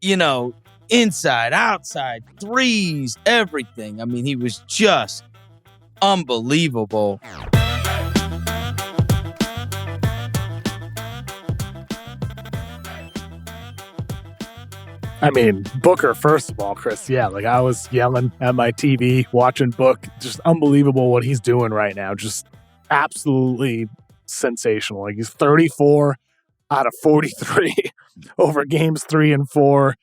you know, inside, outside, threes, everything. I mean, he was just unbelievable. I mean, Booker, first of all, Chris, yeah, like I was yelling at my TV, watching Book. Just unbelievable what he's doing right now. Just absolutely sensational. Like he's 34 out of 43 over games 3 and 4.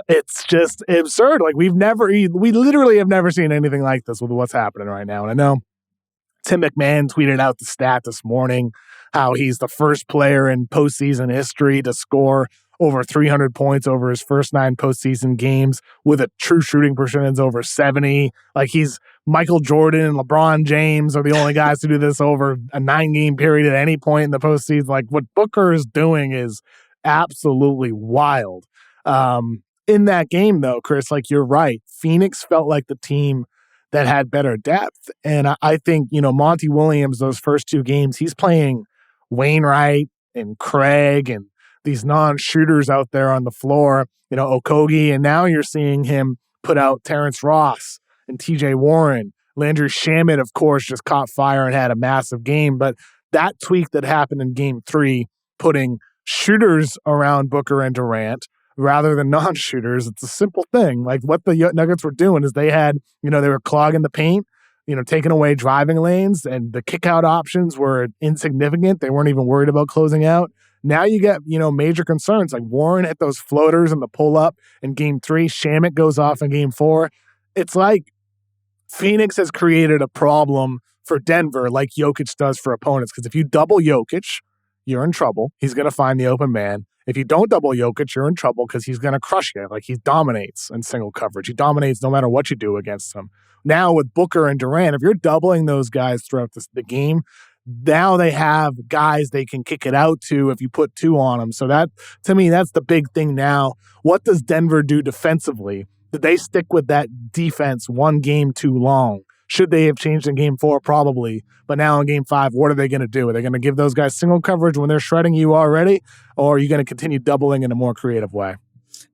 It's just absurd. Like we literally have never seen anything like this with what's happening right now. And I know Tim McMahon tweeted out the stat this morning, how he's the first player in postseason history to score over 300 points over his first 9 postseason games with a true shooting percentage over 70. Like he's Michael Jordan and LeBron James are the only guys to do this over a 9-game period at any point in the postseason. Like what Booker is doing is absolutely wild. In that game, though, Chris, like you're right, Phoenix felt like the team that had better depth. And I think, Monty Williams, those first 2 games, he's playing Wainwright and Craig and these non-shooters out there on the floor, Okogie, and now you're seeing him put out Terrence Ross and TJ Warren. Landry Shamet, of course, just caught fire and had a massive game. But that tweak that happened in game 3, putting shooters around Booker and Durant rather than non-shooters, it's a simple thing. Like what the Nuggets were doing is they had, they were clogging the paint, taking away driving lanes, and the kick-out options were insignificant. They weren't even worried about closing out. Now you get, major concerns like Warren hit those floaters in the pull-up in game 3. Shamet goes off in game 4. It's like Phoenix has created a problem for Denver like Jokic does for opponents. Because if you double Jokic, you're in trouble. He's going to find the open man. If you don't double Jokic, you're in trouble because he's going to crush you. Like he dominates in single coverage. He dominates no matter what you do against him. Now with Booker and Durant, if you're doubling those guys throughout the game, now they have guys they can kick it out to if you put 2 on them. So that, to me, that's the big thing now. What does Denver do defensively? Did they stick with that defense one game too long? Should they have changed in game 4? Probably. But now in game 5, what are they going to do? Are they going to give those guys single coverage when they're shredding you already? Or are you going to continue doubling in a more creative way?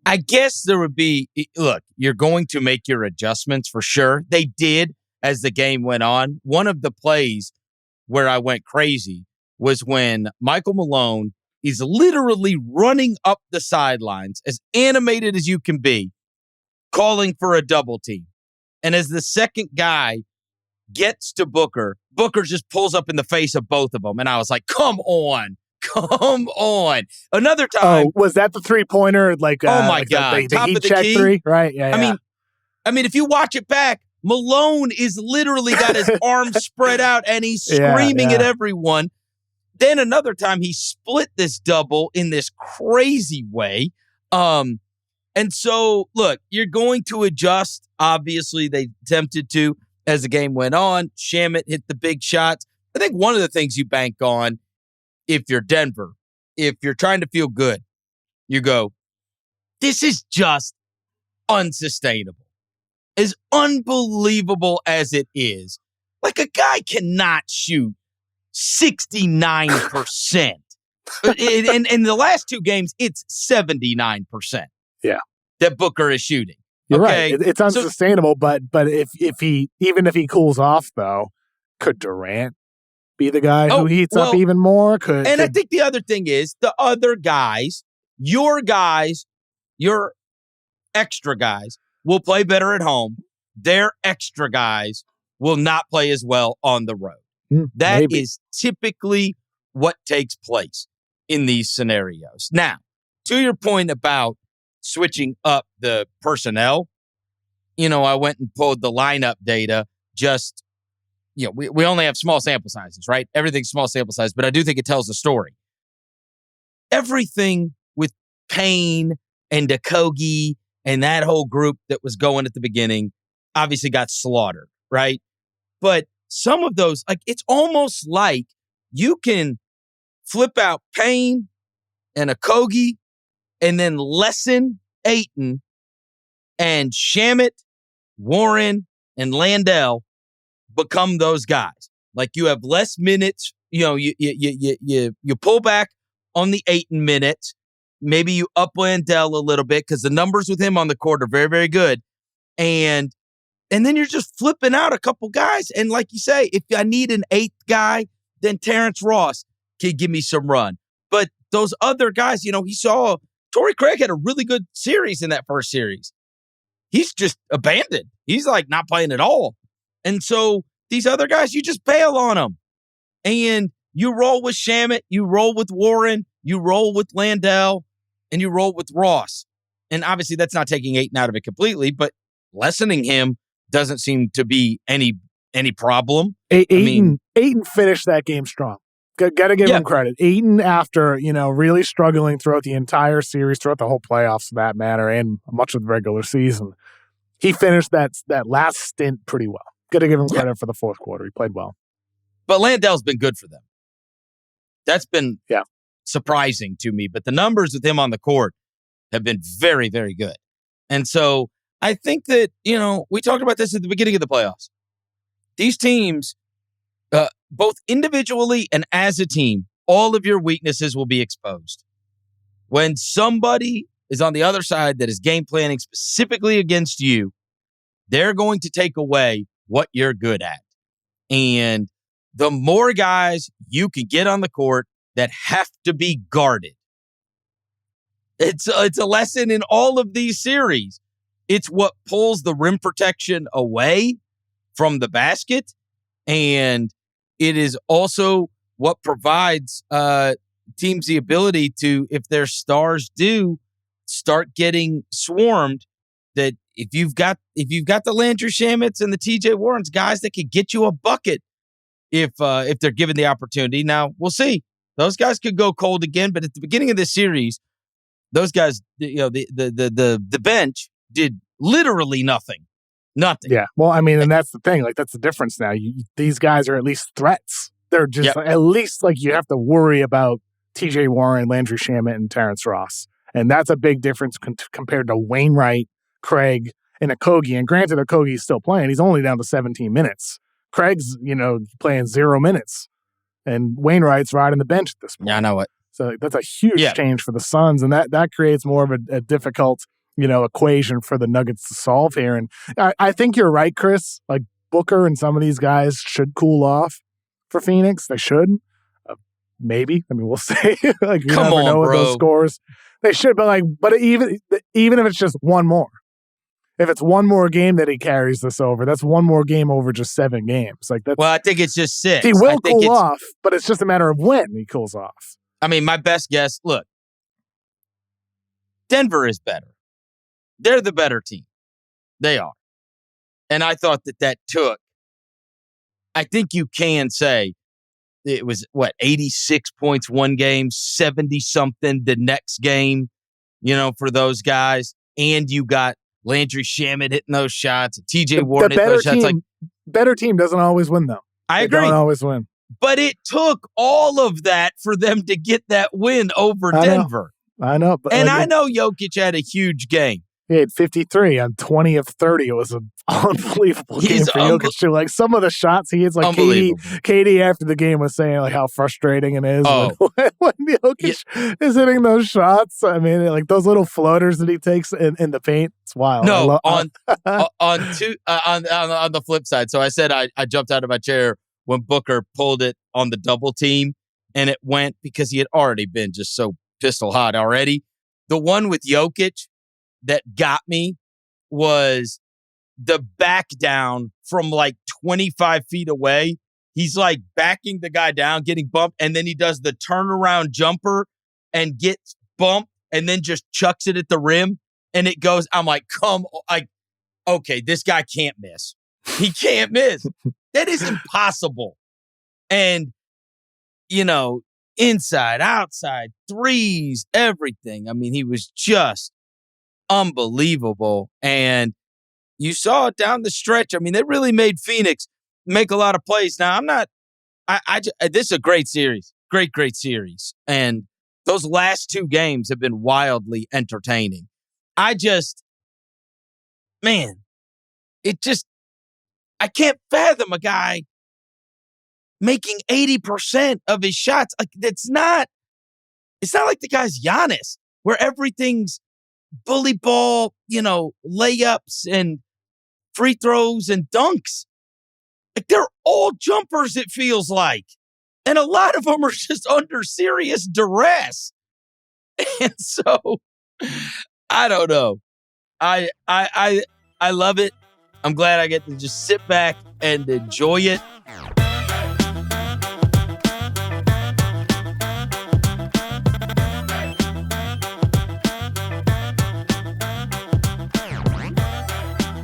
I guess there would be, look, you're going to make your adjustments for sure. They did as the game went on. One of the plays where I went crazy was when Michael Malone is literally running up the sidelines, as animated as you can be, calling for a double team. And as the second guy gets to Booker, Booker just pulls up in the face of both of them. And I was like, come on. Another time. Oh, was that the 3-pointer? Like, oh my God. The heat check key? 3, right? Yeah. I mean, if you watch it back, Malone is literally got his arms spread out and he's screaming at everyone. Then another time he split this double in this crazy way. And so, look, you're going to adjust. Obviously, they attempted to as the game went on. Shamet hit the big shots. I think one of the things you bank on, if you're Denver, if you're trying to feel good, you go, this is just unsustainable. As unbelievable as it is, like a guy cannot shoot 69%. And in the last 2 games, it's 79%. Yeah, that Booker is shooting. You're right. It's unsustainable. But if he cools off, though, could Durant be the guy who heats up even more? I think the other thing is the other guys, your extra guys, will play better at home. Their extra guys will not play as well on the road. That is typically what takes place in these scenarios. Now, to your point about switching up the personnel, I went and pulled the lineup data. Just, we only have small sample sizes, right? Everything's small sample size, but I do think it tells a story. Everything with Payne and Okogie and that whole group that was going at the beginning obviously got slaughtered, right? But some of those, like, it's almost like you can flip out Payne and Okogie and then lessen Ayton and Shamet, Warren, and Landell become those guys. Like you have less minutes, you pull back on the Ayton minutes. Maybe you up Landell a little bit because the numbers with him on the court are very, very good. And then you're just flipping out a couple guys. And like you say, if I need an eighth guy, then Terrence Ross can give me some run. But those other guys, he saw Torrey Craig had a really good series in that first series. He's just abandoned. He's like not playing at all. And so these other guys, you just bail on them. And you roll with Shamet, you roll with Warren, you roll with Landell, and you roll with Ross. And obviously that's not taking Ayton out of it completely, but lessening him doesn't seem to be any problem. Ayton finished that game strong. Got to give him credit. Ayton, after, really struggling throughout the entire series, throughout the whole playoffs for that matter, and much of the regular season, he finished that last stint pretty well. Got to give him credit for the fourth quarter. He played well. But Landell's been good for them. That's been surprising to me. But the numbers with him on the court have been very, very good. And so I think that, we talked about this at the beginning of the playoffs. These teams, both individually and as a team, all of your weaknesses will be exposed. When somebody is on the other side that is game planning specifically against you, they're going to take away what you're good at. And the more guys you can get on the court that have to be guarded, it's a lesson in all of these series. It's what pulls the rim protection away from the basket, and it is also what provides teams the ability to, if their stars do start getting swarmed, that if you've got the Landry Shamets and the TJ Warrens, guys that could get you a bucket if they're given the opportunity. Now we'll see. Those guys could go cold again, but at the beginning of this series, those guys, the bench did literally nothing. Nothing. Yeah. Well, and that's the thing. Like, that's the difference now. These guys are at least threats. They're just at least like you have to worry about TJ Warren, Landry Shamet, and Terrence Ross. And that's a big difference compared to Wainwright, Craig, and Okogie. And granted, Okogie's still playing. He's only down to 17 minutes. Craig's, playing 0 minutes. And Wainwright's riding the bench at this point. Yeah, I know it. So that's a huge change for the Suns. And that creates more of a difficult equation for the Nuggets to solve here. And I think you're right, Chris. Like, Booker and some of these guys should cool off for Phoenix. They should. Maybe. We'll see. Like, you never know with those scores. They should, but even if it's just one more. If it's one more game that he carries this over, that's one more game over just 7 games. Well, I think it's just 6. He will cool off, but it's just a matter of when he cools off. My best guess, look, Denver is better. They're the better team. They are. And I thought that took, I think you can say it was, 86 points one game, 70-something the next game, for those guys. And you got Landry Shamet hitting those shots, TJ Warren hitting those shots. Better team doesn't always win, though. I agree. They don't always win. But it took all of that for them to get that win over Denver. I know. But I know Jokic had a huge game. He had 53 on 20 of 30. It was an unbelievable game for Jokic, too. Like, some of the shots he hits, like Katie after the game was saying, like, how frustrating it is when Jokic is hitting those shots. Like, those little floaters that he takes in the paint, it's wild. No, on the flip side. So I said I jumped out of my chair when Booker pulled it on the double team, and it went because he had already been just so pistol hot already. The one with Jokic that got me was the back down from like 25 feet away. He's like backing the guy down, getting bumped, and then he does the turnaround jumper and gets bumped and then just chucks it at the rim and it goes. I'm like, okay, this guy can't miss. He can't miss. That is impossible. And, inside, outside, threes, everything. He was just unbelievable. And you saw it down the stretch. They really made Phoenix make a lot of plays. Now, this is a great series. Great series. And those last 2 games have been wildly entertaining. I can't fathom a guy making 80% of his shots. Like, it's not like the guy's Giannis. where everything's bully ball, layups and free throws and dunks. Like, they're all jumpers, it feels like. And a lot of them are just under serious duress. And so, I don't know. I love it. I'm glad I get to just sit back and enjoy it.